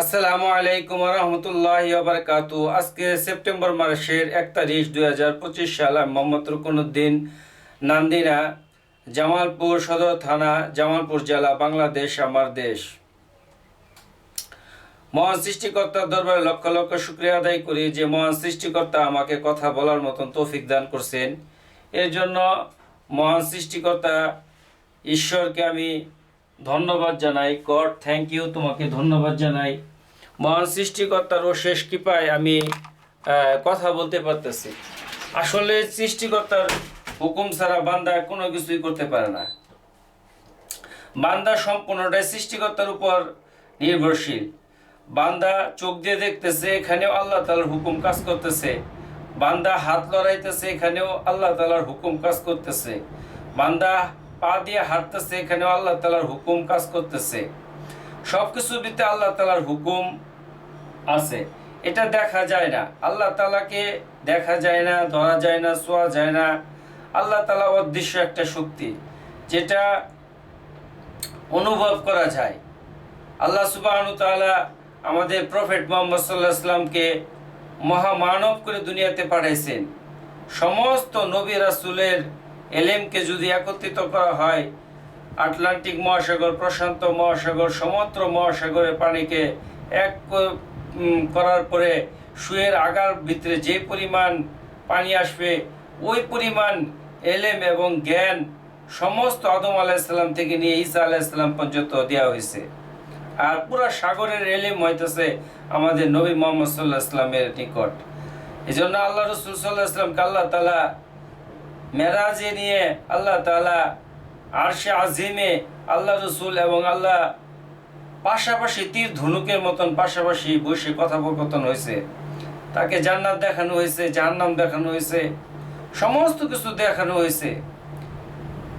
আসসালামু আলাইকুম রহমতুল্লাহি ওয়া বারাকাতুহু। আজকে সেপ্টেম্বর মাসের 1 তারিখ 2025 সাল। আমি মোহাম্মদ রুকনুদ্দিন, নান্দিনা, জামালপুর সদর থানা, জামালপুর জেলা, বাংলাদেশ আমার দেশ। মহান সৃষ্টিকর্তার দরবারে লক্ষ লক্ষ শুকরিয়া আদায় করি যে মহান সৃষ্টিকর্তা আমাকে কথা বলার মতন তৌফিক দান করছেন। এর জন্য মহান সৃষ্টিকর্তা ঈশ্বরকে আমি ধন্যবাদ জানাই। গড থ্যাংক ইউ, তোমাকে ধন্যবাদ জানাই। মহান সৃষ্টিকর্তার অশেষ কৃপায় আমি কথা বলতে পারতেছি। আসলে সৃষ্টিকর্তার হুকুম ছাড়া বান্দা কোনো কিছুই করতে পারে না। বান্দা সম্পূর্ণটাই সৃষ্টিকর্তার উপর নির্ভরশীল। বান্দা চোখ দিয়ে দেখতেছে, এখানেও আল্লাহ তাআলার হুকুম কাজ করতেছে। বান্দা হাত লড়াইতেছে, এখানেও আল্লাহ তাআলার হুকুম কাজ করতেছে। বান্দা পা দিয়ে হাঁটতেছে, এখানেও আল্লাহ তাআলার হুকুম কাজ করতেছে। সবকিছুর ভিতরে আল্লাহ তাআলার হুকুম আছে। এটা দেখা যায় না, আল্লাহ তাআলাকে দেখা যায় না, ধরা যায় না, ছোঁয়া যায় না। আল্লাহ তাআলা অদৃশ্য একটা শক্তি, যেটা অনুভব করা যায়। আল্লাহ সুবহানাহু ওয়া তাআলা আমাদের প্রফেট মুহাম্মদ সাল্লাল্লাহু আলাইহি ওয়াসাল্লামকে মহামানব করে দুনিয়াতে পাঠাইছেন। সমস্ত নবী রাসূলের এলেমকে যদি একত্রিত করা হয়, আটলান্টিক মহাসাগর, প্রশান্ত মহাসাগর, সমুদ্র মহাসাগরের পানিকে এক করার পরে সুয়ের আগার ভিতরে যে পরিমাণ পানি আসবে, ওই পরিমাণ এলেম এবং জ্ঞান সমস্ত আদম আলাইহিসসালাম থেকে নিয়ে ঈসা আলাইহিসসালাম পর্যন্ত দেওয়া হয়েছে। আর পুরা সাগরের এলেম হইতেছে আমাদের নবী মুহাম্মদ সাল্লাল্লাহু আলাইহি ওয়াসাল্লামের নিকট। এই জন্য আল্লাহ রাসূল সাল্লাল্লাহু আলাইহি ওয়াসাল্লামকে আল্লাহ তাআলা মেরাজে নিয়ে আল্লাহ তাআলা আরশে আজিমে আল্লাহ রসুল এবং আল্লাহ পাশাপাশি তীর ধনুকের মতন পাশাপাশি বসে কথোপকথন হয়েছে। তাকে জান্নাত দেখানো হয়েছে, জাহান্নাম দেখানো হয়েছে, সমস্ত কিছু দেখানো হয়েছে।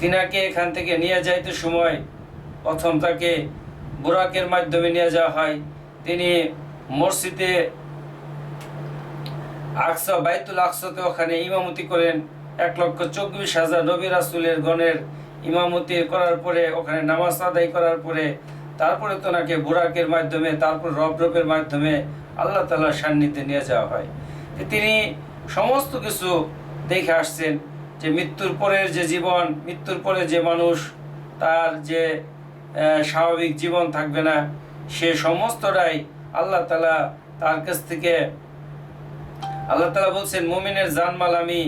তিনাকে এখান থেকে নিয়ে যাইতে সময় প্রথম তাকে বুরাকের মাধ্যমে নিয়ে যাওয়া হয়। তিনি মসজিদে আকসা, বাইতুল আকসাতে ওখানে ইমামতি করেন। 1,24,000 নবী রাসূলের গণের ইমামতি করার পরে, ওখানে নামাজ আদায় করার পরে, তারপরে তো নাকি বুরাকের মাধ্যমে, তারপর রবের মাধ্যমে আল্লাহ তাআলার সান্নিধ্যে নিয়ে যাওয়া হয়। তিনি সমস্ত কিছু দেখে আসছেন যে মৃত্যুর পরের যে জীবন, মৃত্যুর পরে যে মানুষ, তার যে স্বাভাবিক জীবন থাকবে না, সে সমস্তটাই আল্লাহ তাআলা তার কাছ থেকে, আল্লাহ তাআলা বলছেন মুমিনের জানমাল আমি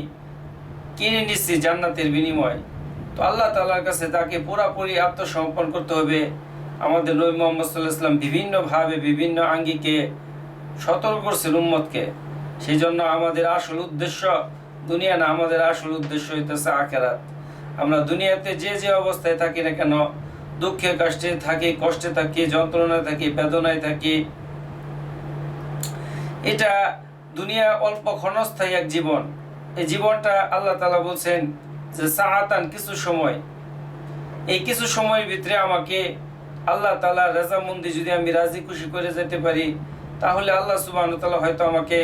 কিনে নিচ্ছি জান্নাতের বিনিময়। তো আল্লাহ তাআলার কাছে তাকে পুরোপুরি আত্মসমর্পণ করতে হবে। আমাদের নবী মুহাম্মদ সাল্লাল্লাহু আলাইহি ওয়াসাল্লাম বিভিন্নভাবে বিভিন্ন আঙ্গিকে সতর্ক করছেন উম্মতকে। সেই জন্য আমাদের আসল উদ্দেশ্য দুনিয়া না, আমাদের আসল উদ্দেশ্য হইতেছে আখিরাত। আমরা দুনিয়াতে যে যে অবস্থায় থাকি না কেন, দুঃখে কষ্টে থাকি, কষ্টে থাকি, যন্ত্রণায় থাকি, বেদনায় থাকি, এটা দুনিয়া অল্প ক্ষণস্থায়ী এক জীবন। এই জীবনটা আল্লাহ তাআলা বলছেন যে সাআতান, কিছু সময়। এই কিছু সময়ের ভিতরে আমাকে আল্লাহ তাআলার রাজামন্দি যদি আমি রাজি খুশি করে যেতে পারি, তাহলে আল্লাহ সুবহানাহু ওয়া তাআলা হয়তো আমাকে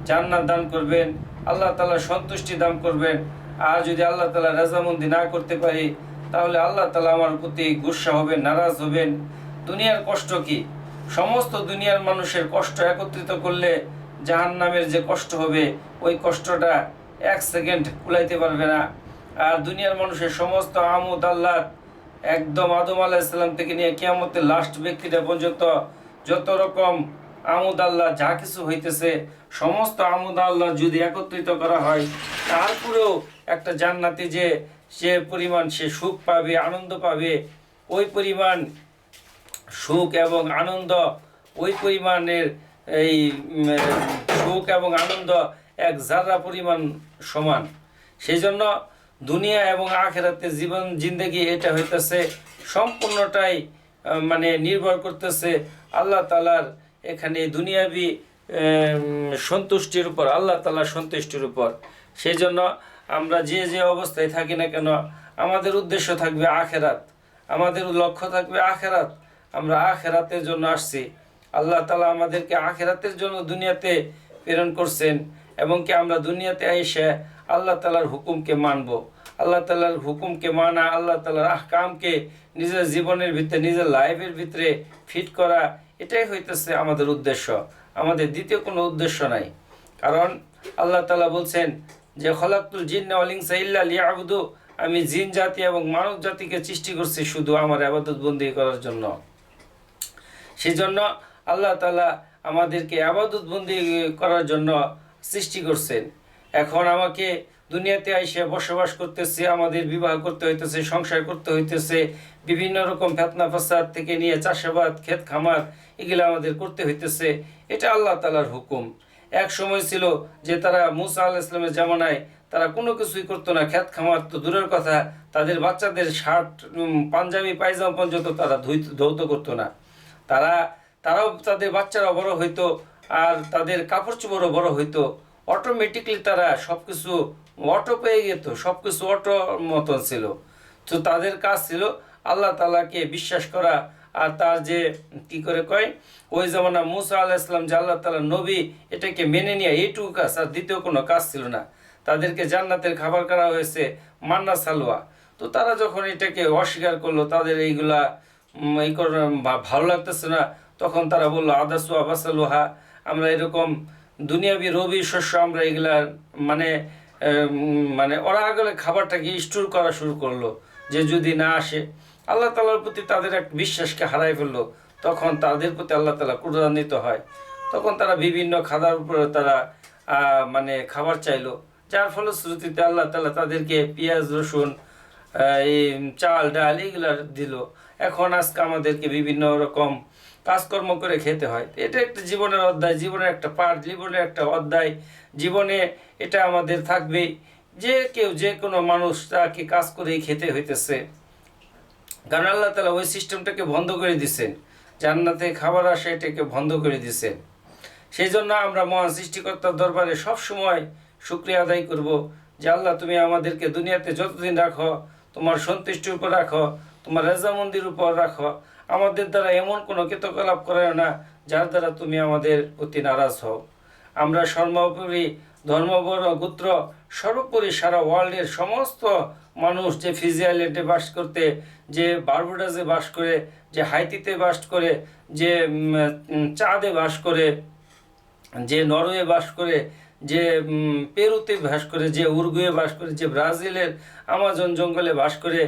জান্নাত দান করবেন, আল্লাহ তাআলা সন্তুষ্টি দান করবেন। আর যদি আল্লাহ তাআলা রাজামন্দি না করতে পারি, তাহলে আল্লাহ তাআলা আমার প্রতি গুসা হবেন, নারাজ হবেন। দুনিয়ার কষ্ট কি, সমস্ত দুনিয়ার মানুষের কষ্ট একত্রিত করলে জাহান্নামের যে কষ্ট হবে, ওই কষ্টটা 1 সেকেন্ড কুলাইতে পারবে না। আর দুনিয়ার মানুষের সমস্ত আমোদ আল্লাহ, একদম আদম আলাইহিস সালাম থেকে নিয়ে কিয়ামতের লাস্ট ব্যক্তিটা পর্যন্ত যত রকম আমোদ আল্লাহ যা কিছু হইতেছে, সমস্ত আমোদ আল্লাহ যদি একত্রিত করা হয়, তারপরেও একটা জান্নাতি যে পরিমাণ সে সুখ পাবে, আনন্দ পাবে, ওই পরিমাণ সুখ এবং আনন্দ, ওই পরিমাণের এই সুখ এবং আনন্দ এক জাররা পরিমাণ সমান। সেই জন্য দুনিয়া এবং আখিরাতের জীবন জিন্দেগি এটা হইতেছে সম্পূর্ণটাই মানে নির্ভর করতেছে আল্লাহ তাআলার এখানে দুনিয়াবি সন্তুষ্টির উপর, আল্লাহ তাআলার সন্তুষ্টির উপর। সেই জন্য আমরা যে যে অবস্থায় থাকি না কেন, আমাদের উদ্দেশ্য থাকবে আখিরাত, আমাদের লক্ষ্য থাকবে আখিরাত। আমরা আখিরাতের জন্য আসছি। আল্লাহ তাআলা আমাদেরকে আখিরাতের জন্য দুনিয়াতে প্রেরণ করছেন, এবং কি আমরা দুনিয়াতে এসে আল্লাহ তাআলার হুকুমকে মানব। আল্লাহ তাআলার হুকুমকে মানা, আল্লাহ তাআলার আহকামকে নিজের জীবনের ভিতরে, নিজের লাইফের ভিতরে ফিট করা, এটাই হইতেছে আমাদের উদ্দেশ্য, আমাদের দ্বিতীয় কোনো উদ্দেশ্য নাই। কারণ আল্লাহ তাআলা বলছেন যে খলাকতুল জিন্না ওয়াল ইনসা ইল্লা লিয়াবুদু, আমি জিন জাতি এবং মানব জাতিকে সৃষ্টি করছি শুধু আমার ইবাদত বন্দি করার জন্য। সেই জন্য আল্লাহ তাআলা আমাদেরকে ইবাদত বন্দি করার জন্য সৃষ্টি করছেন। এখন আমাকে দুনিয়াতে আইসে বসবাস করতেছে, আমাদের বিবাহ করতে হইতেছে, সংসার করতে হইতেছে, বিভিন্ন রকম ফিতনা ফাসাদ থেকে নিয়ে চাষাবাদ, ক্ষেত খামার, এগুলো আমাদের করতে হইতেছে। এটা আল্লাহ তাআলার হুকুম। এক সময় ছিল যে তারা মুসা আলাইহিস সালামের জামানায় তারা কোনো কিছুই করতো না, ক্ষেত খামার তো দূরের কথা, তাদের বাচ্চাদের শার্ট, পাঞ্জাবি, পায়জামা পর্যন্ত তারা ধৌত করতো না। তারাও তাদের বাচ্চারা বড় হইতো, আর তাদের কাপড় চোপড়ও বড় হইতো। অটোমেটিকলি তারা সব কিছু অটো পেয়ে যেত, সব কিছু অটো মতন ছিল। তো তাদের কাজ ছিল আল্লাহ তাআলাকে বিশ্বাস করা, আর তার যে কি করে কয় ওই জামানা মুসা আলাইহিস সালাম যে আল্লাহ তাআলার নবী, এটাকে মেনে নিয়ে এইটুকু কাজ, আর দ্বিতীয় কোনো কাজ ছিল না। তাদেরকে জান্নাতের খাবার করা হয়েছে মান্না সালওয়া। তো তারা যখন এটাকে অস্বীকার করলো, তাদের এইগুলা ভালো লাগতেছে না, তখন তারা বললো আদাসুয়া বাসালুহা, আমরা এরকম দুনিয়াবি রবি শস্য আমরা এগুলা মানে মানে ওরা আগলে খাবারটাকে স্টোর করা শুরু করলো, যে যদি না আসে আল্লাহ তাআলার প্রতি তাদের এক বিশ্বাসকে হারাই ফেললো। তখন তাদের প্রতি আল্লাহ তাআলা ক্রোধান্বিত হয়। তখন তারা বিভিন্ন খাবার উপরে তারা মানে খাবার চাইলো, যার ফলশ্রুতিতে আল্লাহ তাআলা তাদেরকে পেঁয়াজ রসুন, এই চাল ডাল এগুলা দিল। এখন আজকে আমাদেরকে বিভিন্ন রকম কাজকর্ম করে খেতে হয়। এটা একটা জীবনের অধ্যায়, জীবনের একটা পার্ট, জীবনের একটা অধ্যায়। জীবনে এটা আমাদের থাকবে, যে কেউ যে কোনো মানুষ তাকে কাজ করেই খেতে হইতেছে। কারণ আল্লাহ তাআলা ওই সিস্টেমটাকে বন্ধ করে দিয়েছেন, জান্নাতে খাবার আসে এটাকে বন্ধ করে দিয়েছেন। সেই জন্য আমরা মহান সৃষ্টিকর্তার দরবারে সবসময় শুকরিয়া আদায় করব যে আল্লাহ তুমি আমাদেরকে দুনিয়াতে যতদিন রাখো তোমার সন্তুষ্টির উপর রাখো, তোমার রেজামন্দির উপর রাখো। আমাদের দ্বারা এমন কোনো কৃতকলাপ করে না যার দ্বারা তুমি আমাদের প্রতি নারাজ হও। আমরা সর্বোপরি ধর্মবর্ণ গোত্র সর্বোপরি সারা ওয়ার্ল্ডের সমস্ত মানুষ, যে ফিজি আইল্যান্ডে বাস করতে, যে বারবুডাসে বাস করে, যে হাইতিতে বাস করে, যে চাঁদে বাস করে, যে নরওয়ে বাস করে, যে পেরুতে বাস করে, যে উরুগুয়ে বাস করে, যে ব্রাজিলের আমাজন জঙ্গলে বাস করে,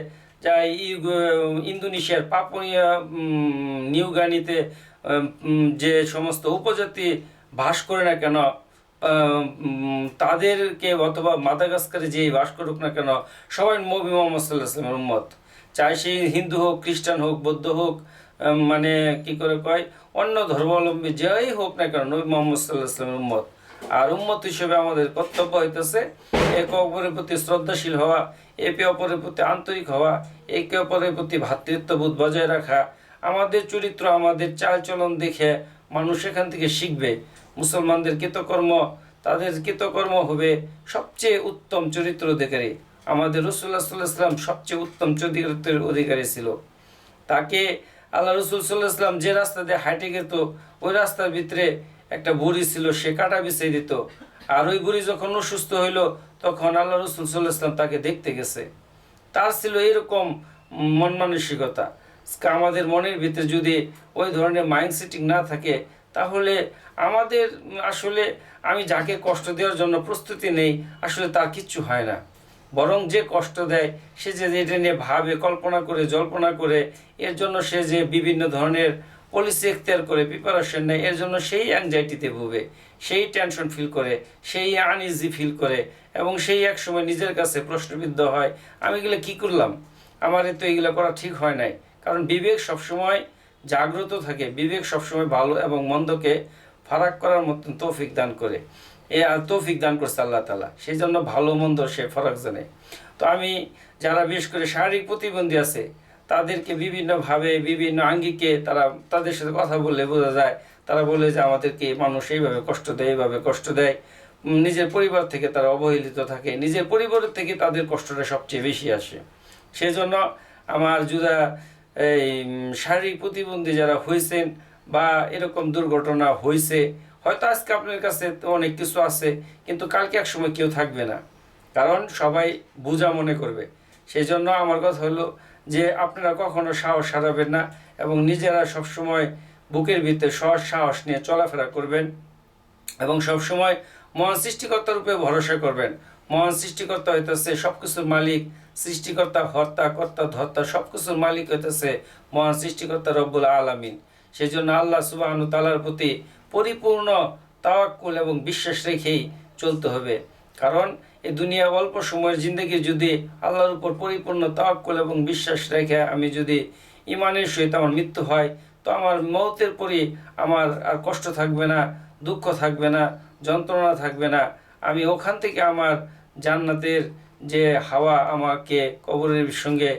যা ইন্দোনেশিয়ার পাপুয়া নিউগানিতে যে সমস্ত উপজাতি বাস করে না কেন, তাদেরকে অথবা মাদাগাস্কারে যে বাস করুক না কেন, সবাই নবী মুহাম্মদ সাল্লাল্লাহু আলাইহি ওয়াসাল্লামের উম্মত। চাই সেই হিন্দু হোক, খ্রিস্টান হোক, বৌদ্ধ হোক, মানে কি করে কয় অন্য ধর্মাবলম্বী যেই হোক না কেন, নবী মুহাম্মদ সাল্লাল্লাহু আলাইহি ওয়াসাল্লামের উম্মত। আর উম্মত হিসেবে আমাদের কর্তব্য হইতেছে একে অপরের প্রতি শ্রদ্ধাশীল হওয়া, একে অপরের প্রতি আন্তরিক হওয়া, একে অপরের প্রতি ভ্রাতৃত্ববোধ বজায় রাখা। আমাদের চরিত্র, আমাদের চালচলন দেখে মানুষ এখান থেকে শিখবে। মুসলমানদের কৃতকর্ম, তাদের কৃতকর্ম হবে সবচেয়ে উত্তম চরিত্র অধিকারী। আমাদের রাসূলুল্লাহ সাল্লাল্লাহু আলাইহি ওয়াসাল্লাম সবচেয়ে উত্তম চরিত্রের অধিকারী ছিল। তাকে আল্লাহ রাসূল সাল্লাল্লাহু আলাইহি ওয়াসাল্লাম যে রাস্তা দিয়ে হাঁটে যেত, ওই রাস্তার ভিতরে একটা বুড়ি ছিল, সে কাঁটা বিছিয়ে দিত। আর ওই বুড়ি যখন অসুস্থ হইল, তখন আল্লাহ রাসূল সাল্লাল্লাহু আলাইহি ওয়াসাল্লাম তাকে দেখতে গেছে। তার ছিল এরকম মন মানসিকতা। আমাদের মনের ভিতরে যদি ওই ধরনের মাইন্ড সেটিং না থাকে, তাহলে আমাদের আসলে আমি যাকে কষ্ট দেওয়ার জন্য প্রস্তুতি নেই, আসলে তার কিচ্ছু হয় না। বরং যে কষ্ট দেয়, সে যে এটা নিয়ে ভাবে, কল্পনা করে, জল্পনা করে, এর জন্য সে যে বিভিন্ন ধরনের পলিসি এখতিয়ার করে, প্রিপারেশন নেয়, এর জন্য সেই অ্যাংজাইটিতে ভুগে, সেই টেনশন ফিল করে, সেই আনইজি ফিল করে, এবং সেই এক সময় নিজের কাছে প্রশ্নবিদ্ধ হয়, আমি এগুলো কী করলাম, আমার তো এগুলো করা ঠিক হয় নাই। কারণ বিবেক সবসময় জাগ্রত থাকে, বিবেক সবসময় ভালো এবং মন্দকে ফারাক করার মতন তৌফিক দান করে। তৌফিক দান করছে আল্লাহ তাআলা, সেই জন্য ভালো মন্দ সে ফারাক জানে। তো আমি যারা বিশেষ করে শারীরিক প্রতিবন্ধী আছে, তাদেরকে বিভিন্নভাবে বিভিন্ন আঙ্গিকে তাদের সাথে কথা বললে বোঝা যায়, তারা বলে যে আমাদেরকে মানুষ এইভাবে কষ্ট দেয়, এইভাবে কষ্ট দেয়। নিজের পরিবার থেকে তারা অবহেলিত থাকে, নিজের পরিবারের থেকে তাদের কষ্টটা সবচেয়ে বেশি আসে। সেই জন্য আমার জুদা এই শারীরিক প্রতিবন্ধী যারা হয়েছেন বা এরকম দুর্ঘটনা হয়েছে, হয়তো আজকে আপনার কাছে অনেক কিছু আছে, কিন্তু কালকে এক সময় কেউ থাকবে না, কারণ সবাই বোঝা মনে করবে। সেই জন্য আমার কথা হলো যে আপনারা কখনো সাহস হারাবেন না, এবং নিজেরা সবসময় বুকের ভিতরে সহজ সাহস নিয়ে চলাফেরা করবেন এবং সবসময় মহান সৃষ্টিকর্তার উপরে ভরসা করবেন। মহান সৃষ্টিকর্তা হইতেছে সবকিছুর মালিক, সৃষ্টিকর্তা হর্তা কর্তা ধর্তা সবকিছুর মালিক হইতেছে মহান সৃষ্টিকর্তা রব্বুল আলামিন। সেই জন্য আল্লাহ সুবহানাহু ওয়া তাআলার প্রতি পরিপূর্ণ তাওয়াক্কুল এবং বিশ্বাস রেখেই চলতে হবে। কারণ এই দুনিয়া অল্প সময়ের জিন্দগি, যদি আল্লাহর উপর পরিপূর্ণ তাওয়াক্কুল এবং বিশ্বাস রেখে আমি যদি ইমানের সহিত আমার মৃত্যু হয়, তো আমার মৌতের পরই আমার আর কষ্ট থাকবে না, দুঃখ থাকবে না, যন্ত্রণা থাকবে না। আমি ওখান থেকে আমার জান্নাতের যে হাওয়া আমাকে কবরের সঙ্গে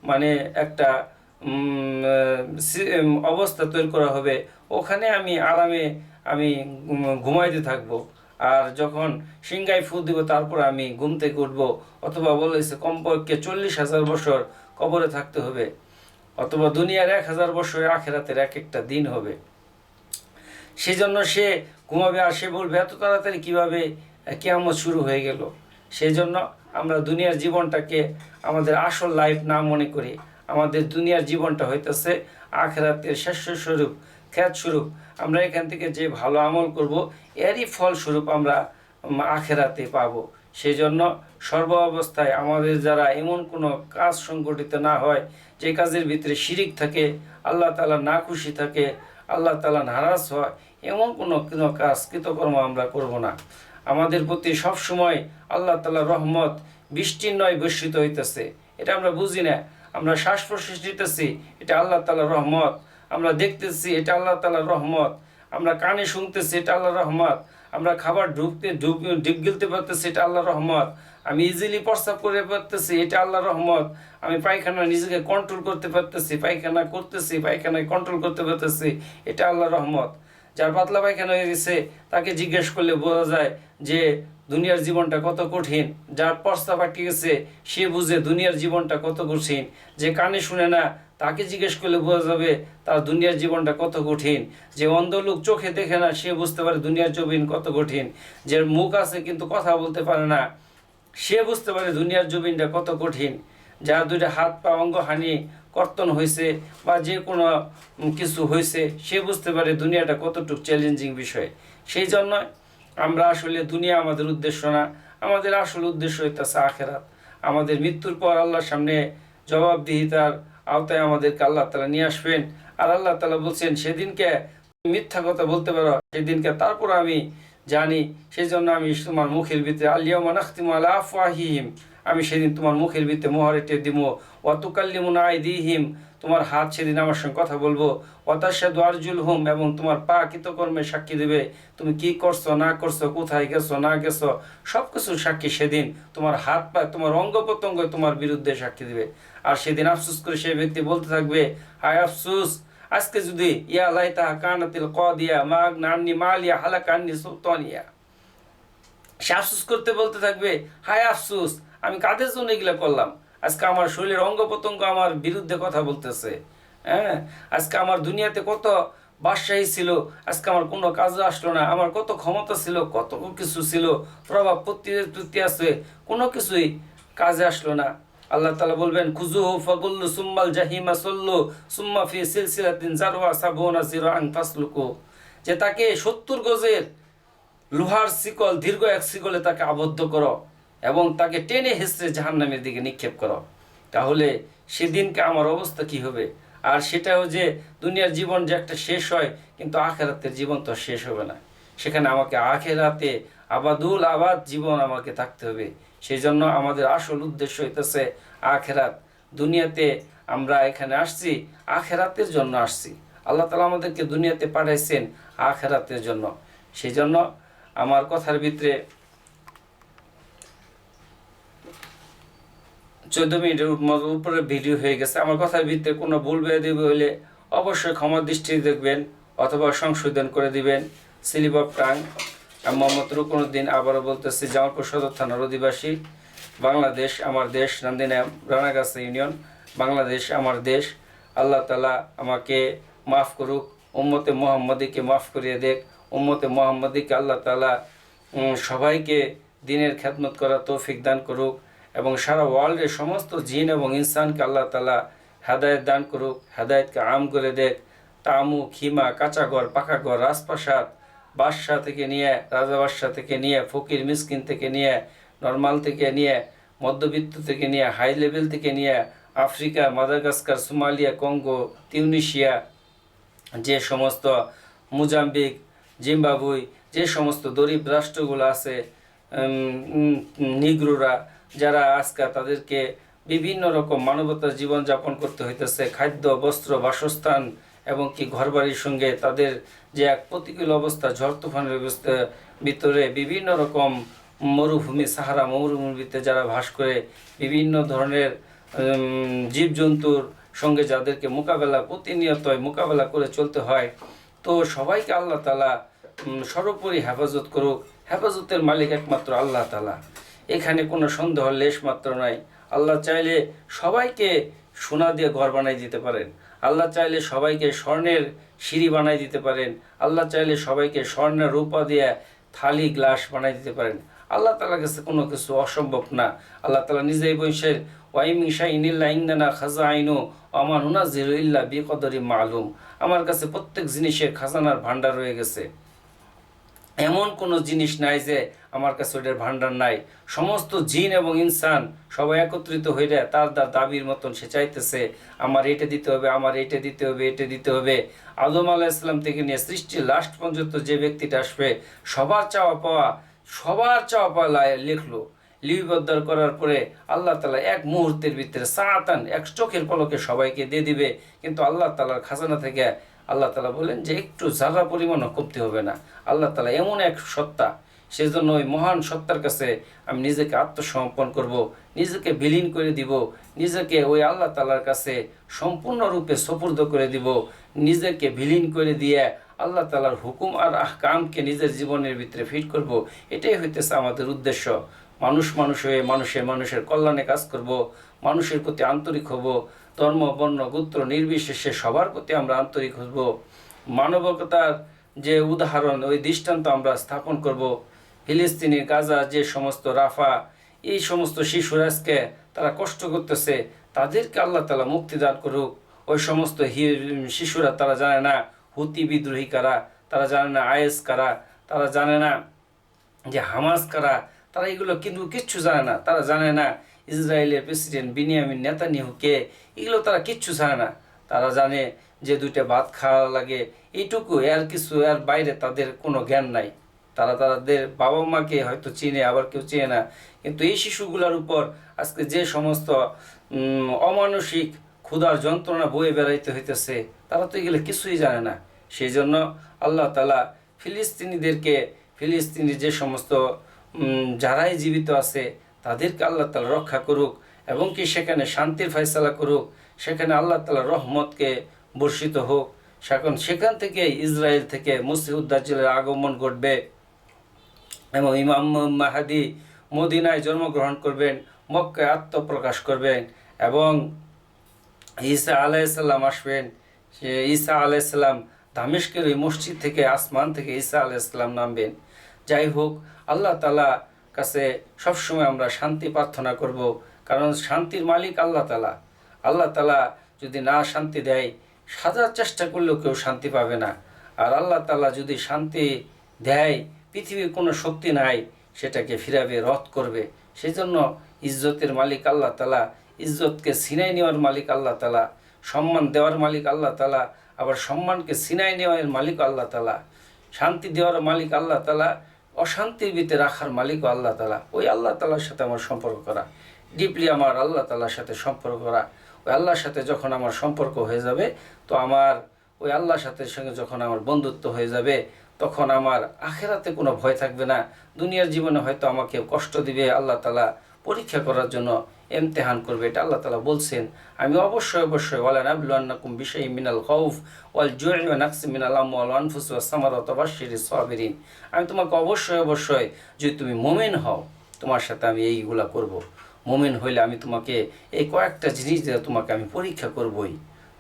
মানে একটা অবস্থা তৈরি করা হবে, ওখানে আমি আরামে আমি ঘুমাইতে থাকবো। আর যখন সিংহায় ফু দিব তারপর আমি ঘুম থেকে উঠবো। অথবা বলেছে কমপক্ষে 40,000 বছর কবরে থাকতে হবে, অথবা দুনিয়ার 1,000 বছর আখেরাতের এক একটা দিন হবে। সেই জন্য সে ঘুমাবে আর সে বলবে এত তাড়াতাড়ি কীভাবে কিয়ামত শুরু হয়ে গেল। সেই জন্য আমরা দুনিয়ার জীবনটাকে আমাদের আসল লাইফ না মনে করি। আমাদের দুনিয়ার জীবনটা হইতেছে আখেরাতের শ্রেষ্ঠ স্বরূপ, খ্যাত স্বরূপ। আমরা এখান থেকে যে ভালো আমল করব এরই ফলস্বরূপ আমরা আখেরাতে পাব। সেই জন্য সর্ব অবস্থায় আমাদের যারা এমন কোনো কাজ সংগঠিত না হয় যে কাজের ভিতরে শিরিক থাকে, আল্লাহ তাআলা না খুশি থাকে, আল্লাহ তাআলা নারাজ হয়, এমন কোনো কাজ কৃতকর্ম আমরা করব না। আমাদের প্রতি সবসময় আল্লাহ তাআলার রহমত বৃষ্টির নয় বর্ষিত হইতেছে, এটা আমরা বুঝি না। আমরা শ্বাস প্রশ্বাস নিতেছি, এটা আল্লাহ তাআলার রহমত। আমরা দেখতেছি, এটা আল্লাহ তাআলার রহমত। আমরা কানে শুনতেছি, এটা আল্লাহর রহমত। আমরা খাবার ঢুক গিলতে পারতেছি, এটা আল্লাহর রহমত। আমি ইজিলি প্রস্রাব করে পারতেছি, এটা আল্লাহর রহমত। আমি পায়খানা নিজেকে কন্ট্রোল করতে পারতেছি, পায়খানা করতেছি, পায়খানায় কন্ট্রোল করতে পারতেছি, এটা আল্লাহর রহমত। যার পাতলা পায়খানা হয়ে গেছে তাকে জিজ্ঞেস করলে বোঝা যায় যে দুনিয়ার জীবনটা কত কঠিন। যার প্রস্তাব আটকে গেছে সে বুঝে দুনিয়ার জীবনটা কত কঠিন। যে কানে শুনে না তাকে জিজ্ঞেস করলে বোঝা যাবে তার দুনিয়ার জীবনটা কত কঠিন। যে অন্ধ লোক চোখে দেখে না সে বুঝতে পারে দুনিয়ার জমিন কত কঠিন। যে মুখ আছে কিন্তু কথা বলতে পারে না সে বুঝতে পারে দুনিয়ার জমিনটা কত কঠিন। যার দুইটা হাত পা অঙ্গহানি কর্তন হয়েছে বা যে কোনো কিছু হয়েছে সে বুঝতে পারে দুনিয়াটা কতটুকু চ্যালেঞ্জিং বিষয়। সেই জন্য আমরা আসলে দুনিয়া আমাদের উদ্দেশ্য না, আমাদের আসল উদ্দেশ্য হইতেছে আখেরাত। আমাদের মৃত্যুর পর আল্লাহর সামনে জবাবদিহিতার আওতায় আমাদেরকে আল্লাহ তাআলা নিয়ে আসবেন। আর আল্লাহ তাআলা বলছেন সেদিনকে মিথ্যা কথা বলতে পারো, সেদিনকে তারপর আমি জানি। সেই জন্য আমি তোমার মুখের ভিতরে আল-ইয়াওমা নাখতিমু আলা আফওয়াহিহিম, আমি সেদিন তোমার মুখের ভিতরে মোহর এঁটে দিব। ওয়া তুকাল্লিমুনা আইদিহিম, তোমার হাত সেদিন আমার সঙ্গে কথা বলবো। ওয়া তাশহাদু আরজুলহুম, এবং তোমার পা কৃতকর্মে সাক্ষী দেবে। তুমি কি করছো না করছো, কোথায় গেছো না গেছো, সব কিছুর সাক্ষী সেদিন তোমার হাত পা, তোমার অঙ্গ প্রত্যঙ্গ তোমার বিরুদ্ধে সাক্ষী দেবে। আর সেদিন আফসোস করে সেই ব্যক্তি বলতে থাকবে হায় আফসোস, আজকে যদি ইয়া লাইতাহা কানাতিল কাদিয়া মা আগনা আন্নি মালিয়া হালাকা আন্নি সুলতানিয়া, সে আফসোস করতে বলতে থাকবে হায় আফসোস, আমি কাদের জন্য এগুলো করলাম। আজকে আমার শরীরের অঙ্গ প্রত্যঙ্গ আমার বিরুদ্ধে কথা বলতেছে। হ্যাঁ, আজকে আমার দুনিয়াতে কত বাদশাহী ছিল, আজকে আমার কোনো কাজে আসলো না। আমার কত ক্ষমতা ছিল, কত কিছু ছিল, প্রভাব প্রতিপত্তি আছে, কোনো কিছুই কাজে আসলো না। আল্লাহ তাআলা বলবেন খুযুহু ফাগুল্লু সুম্মাল জাহিমা সল্লু সুম্মা ফি সিলসিলাতিন যারওয়া সাবউনা যিরাআন ফাসলুকু, যে তাকে 70 গজের লোহার শিকল, দীর্ঘ এক শিকলে তাকে আবদ্ধ করো এবং তাকে টেনে হেসড়ে জাহান্নামের দিকে নিক্ষেপ করো। তাহলে সেদিনকে আমার অবস্থা কি হবে? আর সেটাও যে দুনিয়ার জীবন যে একটা শেষ হয়, কিন্তু আখেরাতের জীবন তো শেষ হবে না। সেখানে আমাকে আখেরাতে আবাদুল আবাদ জীবন আমাকে থাকতে হবে। সেই জন্য আমাদের আসল উদ্দেশ্য হইতেছে আখেরাত। দুনিয়াতে আমরা এখানে আসছি আখেরাতের জন্য আসছি। আল্লাহ তাআলা আমাদেরকে দুনিয়াতে পাঠাইছেন আখেরাতের জন্য। সেই জন্য আমার কথার ভিতরে 14 মিনিটের উপরে ভিডিও হয়ে গেছে। আমার কথার ভিতরে কোনো ভুল বেয়াদবি হলে অবশ্যই ক্ষমা দৃষ্টি দেখবেন অথবা সংশোধন করে দিবেন। Slip of tongue. আমি মোহাম্মদ রুকনুদ্দিন আবারও বলতেছি, জামালপুর সদর থানার অধিবাসী। বাংলাদেশ আমার দেশ, নান্দিনা রানাগাছা ইউনিয়ন, বাংলাদেশ আমার দেশ। আল্লাহ তাআলা আমাকে মাফ করুক, উম্মতে মুহাম্মদীকে মাফ করিয়ে দেখ। উম্মতে মুহাম্মদীকে আল্লাহ তাআলা সবাইকে দিনের খেদমত করার তৌফিক দান করুক এবং সারা ওয়ার্ল্ডের সমস্ত জিন এবং ইনসানকে আল্লাহ তাআলা হেদায়েত দান করুক, হেদায়েতকে আম করে দেখ। তামুক, হিমা, কাঁচা ঘর, পাকা ঘর, রাজপ্রাসাদ, বাদশাহ থেকে নিয়ে, রাজা বাদশাহ থেকে নিয়ে, ফকির মিসকিন থেকে নিয়ে, নর্মাল থেকে নিয়ে, মধ্যবিত্ত থেকে নিয়ে, হাই লেভেল থেকে নিয়ে, Africa, Madagascar, Somalia, Congo, Tunisia, যে সমস্ত মোজাম্বিক, জিম্বাবুই, যে সমস্ত গরিব রাষ্ট্রগুলো আছে, নিগ্রোরা যারা আজকে তাদেরকে বিভিন্ন রকম মানবতার জীবনযাপন করতে হইতেছে, খাদ্য, বস্ত্র, বাসস্থান এবং কি ঘরবাড়ির সঙ্গে তাদের যে এক প্রতিকূল অবস্থা, ঝড় তুফানের অবস্থা ভিতরে বিভিন্ন রকম মরুভূমি, সাহারা মরুভূমিতে যারা বাস করে, বিভিন্ন ধরনের জীবজন্তুর সঙ্গে যাদেরকে মোকাবেলা করে চলতে হয়, তো সবাইকে আল্লাহ তাআলা সর্বোপরি হেফাজত করুক। হেফাজতের মালিক একমাত্র আল্লাহ তাআলা, এখানে কোনো সন্দেহ লেশ মাত্র নাই। আল্লাহ চাইলে সবাইকে সোনা দিয়ে ঘর বানাই দিতে পারেন, আল্লাহ চাইলে সবাইকে স্বর্ণের সিঁড়ি বানাই দিতে পারেন, আল্লাহ চাইলে সবাইকে স্বর্ণের রূপা দিয়ে থালি গ্লাস বানাই দিতে পারেন। আল্লাহ তাআলার কাছে কোনো কিছু অসম্ভব না। আল্লাহ তাআলা নিজেই বলছেন, ওয়াইমিন শাইইন ইল্লা ইনদানা খাযাইনু ওয়া মা নুনাজ্জিলু ইল্লা বিকদরিন মালুম। আমার কাছে প্রত্যেক জিনিসের খাজানার ভান্ডার রয়ে গেছে, এমন কোনো জিনিস নাই যে আমার কাছে ওটার ভান্ডার নাই। সমস্ত জিন এবং ইনসান সবাই একত্রিত হয়ে তার দাবির মতন সে চাইতেছে, আমার এটা দিতে হবে, আমার এটা দিতে হবে, এটা দিতে হবে। আদম আলাইহিস সালাম থেকে নিয়ে সৃষ্টির লাস্ট পর্যন্ত যে ব্যক্তিটা আসবে, সবার চাওয়া পাওয়া লিখলো। লিপিবদ্ধ করার পরে আল্লাহ তাআলা এক মুহূর্তের ভিতরে সাআতান, এক চোখের পলকে সবাইকে দিয়ে দিবে। কিন্তু আল্লাহ তাআলার খাজানা থেকে আল্লাহ তাআলা বলেন যে একটু যারা পরিমাণও কমতে হবে না। আল্লাহ তাআলা এমন এক সত্তা, সেজন্য ওই মহান সত্তার কাছে আমি নিজেকে আত্মসমর্পণ করব, নিজেকে বিলীন করে দিব, নিজেকে ওই আল্লাহ তাআলার কাছে সম্পূর্ণরূপে সুপুর্দ করে দিব, নিজেকে বিলীন করে দিয়ে আল্লাহ তাআলার হুকুম আর আহকামকে নিজের জীবনের ভিতরে ফিট করব। এটাই হইতেছে আমাদের উদ্দেশ্য। মানুষ হয়ে মানুষের কল্যাণে কাজ করব, মানুষের প্রতি আন্তরিক হব, ধর্ম, বর্ণ, গোত্র নির্বিশেষে সবার প্রতি আমরা আন্তরিক হব। মানবিকতার যে উদাহরণ, ওই দৃষ্টান্ত আমরা স্থাপন করব। ফিলিস্তিনের গাজা, যে সমস্ত রাফা, এই সমস্ত শিশুরাজকে তারা কষ্ট করতেছে, তাদেরকে আল্লাহ তাআলা মুক্তি দান করুক। ওই সমস্ত শিশুরা, তারা জানে না হুতি বিদ্রোহী কারা, তারা জানে না আইএস কারা, তারা জানে না যে হামাস কারা, তারা এগুলো কিন্তু কিচ্ছু জানে না। তারা জানে না ইসরায়েলের প্রেসিডেন্ট বিনিয়ামিন নেতানিয়াহু কে, এগুলো তারা কিচ্ছু জানে না। তারা জানে যে দুইটা ভাত খাওয়া লাগে, এইটুকু, এর কিছু এর বাইরে তাদের কোনো জ্ঞান নাই। তারা তাদের বাবা মাকে হয়তো চিনে, আবার কেউ চেনে না। কিন্তু এই শিশুগুলোর উপর আজকে যে সমস্ত অমানসিক ক্ষুধার যন্ত্রণা বয়ে বেড়াইতে হইতেছে, তারা তো এগুলো কিছুই জানে না। সেই জন্য আল্লাহ তাআলা ফিলিস্তিনি যে সমস্ত যারাই জীবিত আছে তাদেরকে আল্লাহ তাআলা রক্ষা করুক এবং কি সেখানে শান্তির ফয়সালা করুক, সেখানে আল্লাহ তাআলার রহমতকে বর্ষিত হোক। সেখান থেকে ইসরায়েল থেকে মসিহুদ দাজ্জালের আগমন ঘটবে এবং ইমাম মাহাদি মদিনায় জন্মগ্রহণ করবেন, মক্কায় আত্মপ্রকাশ করবেন এবং ঈসা আলাইহিস সালাম আসবেন। সে ঈসা আলাইহিস সালাম দামেস্কের ওই মসজিদ থেকে, আসমান থেকে ঈসা আলাইহিস সালাম নামবেন। যাই হোক, আল্লাহ তাআলা কাছে সবসময় আমরা শান্তি প্রার্থনা করব, কারণ শান্তির মালিক আল্লাহ তাআলা। আল্লাহ তাআলা যদি না শান্তি দেয়, হাজার চেষ্টা করলেও কেউ শান্তি পাবে না। আর আল্লাহ তাআলা যদি শান্তি দেয়, পৃথিবীর কোনো শক্তি নাই সেটাকে ফিরাবে, রদ করবে। সেই জন্য ইজ্জতের মালিক আল্লাহ তাআলা, ইজ্জতকে ছিনাই নেওয়ার মালিক আল্লাহ তাআলা, সম্মান দেওয়ার মালিক আল্লাহ তাআলা, আবার সম্মানকে ছিনাই নেওয়ার মালিক আল্লাহ তাআলা, শান্তি দেওয়ার মালিক আল্লাহ তাআলা, অশান্তির ভিতরে রাখার মালিকও আল্লাহ তাআলা। ওই আল্লাহ তাআলার সাথে আমার সম্পর্ক করা, ডিপলি আমার আল্লাহ তাআলার সাথে সম্পর্ক করা। ওই আল্লাহর সাথে যখন আমার সম্পর্ক হয়ে যাবে, তো আমার ওই আল্লাহর সঙ্গে যখন আমার বন্ধুত্ব হয়ে যাবে, তখন আমার আখেরাতে কোনো ভয় থাকবে না। দুনিয়ার জীবনে হয়তো আমাকে কষ্ট দিবে, আল্লাহ তাআলা পরীক্ষা করার জন্য ইমতিহান করবে, এটা আল্লাহ তাআলা বলছেন। আমি অবশ্যই ওয়ালানাবলুওয়ান্নাকুম বিশাইইম মিনাল খাউফ ওয়াল জু'i ওয়া নাকসিম মিনাল আমওয়ালি ওয়াল আনফুসি ওয়াস সামারাতি ওয়াবাশশিরিস সাবিরিন। আমি তোমাকে অবশ্যই যদি তুমি মুমিন হও, তোমার সাথে আমি এইগুলা করব। মুমিন হইলে আমি তোমাকে এই কয়েকটা জিনিস দিয়ে তোমাকে আমি পরীক্ষা করবই।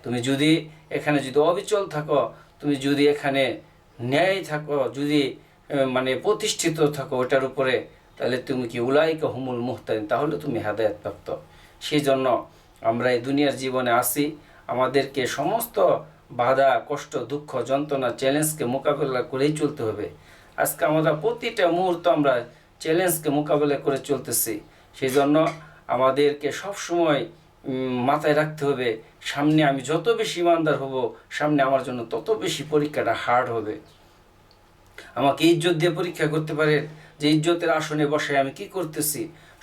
তুমি যদি এখানে অবিচল থাকো, তুমি যদি এখানে ন্যায় থাকো, যদি প্রতিষ্ঠিত থাকো ওটার উপরে, তাহলে তুমি কি উলাইকা হুমুল মুহতাদিন, তাহলে তুমি হেদায়েত প্রাপ্ত। সেই জন্য আমরা এই দুনিয়ার জীবনে আসি, আমাদেরকে সমস্ত বাধা, কষ্ট, দুঃখ, যন্ত্রণা, চ্যালেঞ্জকে মোকাবেলা করেই চলতে হবে। আজকে আমরা প্রতিটা মুহূর্ত আমরা চ্যালেঞ্জকে মোকাবেলা করে চলতেছি। সেই জন্য আমাদেরকে সবসময় মাথায় রাখতে হবে, সামনে আমি যত বেশি ইমানদার হব, সামনে আমার জন্য তত বেশি পরীক্ষাটা হার্ড হবে। আমাকে ইজ্জত দিয়ে পরীক্ষা করতে পারে যে ইজ্জতের আসনে বসে আমি কি করতেছি,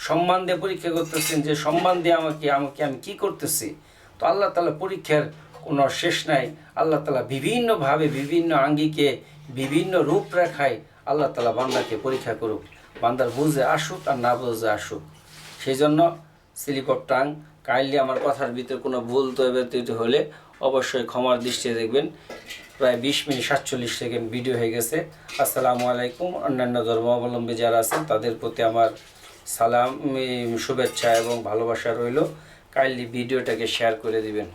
সম্মান দিয়ে পরীক্ষা করতেছেন যে সম্মান দিয়ে আমাকে আমি কি করতেছি। তো আল্লাহ তাআলা পরীক্ষার কোনো শেষ নাই। আল্লাহ তাআলা বিভিন্নভাবে বিভিন্ন আঙ্গিকে বিভিন্ন রূপরেখায় আল্লাহ তাআলা বান্দাকে পরীক্ষা করুক, বান্দার বুঝে আসুক আর না বুঝে আসুক। সেই জন্য স্লিপ অফ টাং, কাইন্ডলি আমার কথার ভিতরে কোনো ভুল ত্রুটি হলে অবশ্যই ক্ষমার দৃষ্টিতে দেখবেন। প্রায় 20 মিনিট 47 সেকেন্ড ভিডিও হয়ে গেছে। আসসালামু আলাইকুম। অন্যান্য ধর্মাবলম্বী যারা আছেন তাদের প্রতি আমার সালাম, শুভেচ্ছা এবং ভালোবাসা রইল। কাইন্ডলি ভিডিওটাকে শেয়ার করে দিবেন।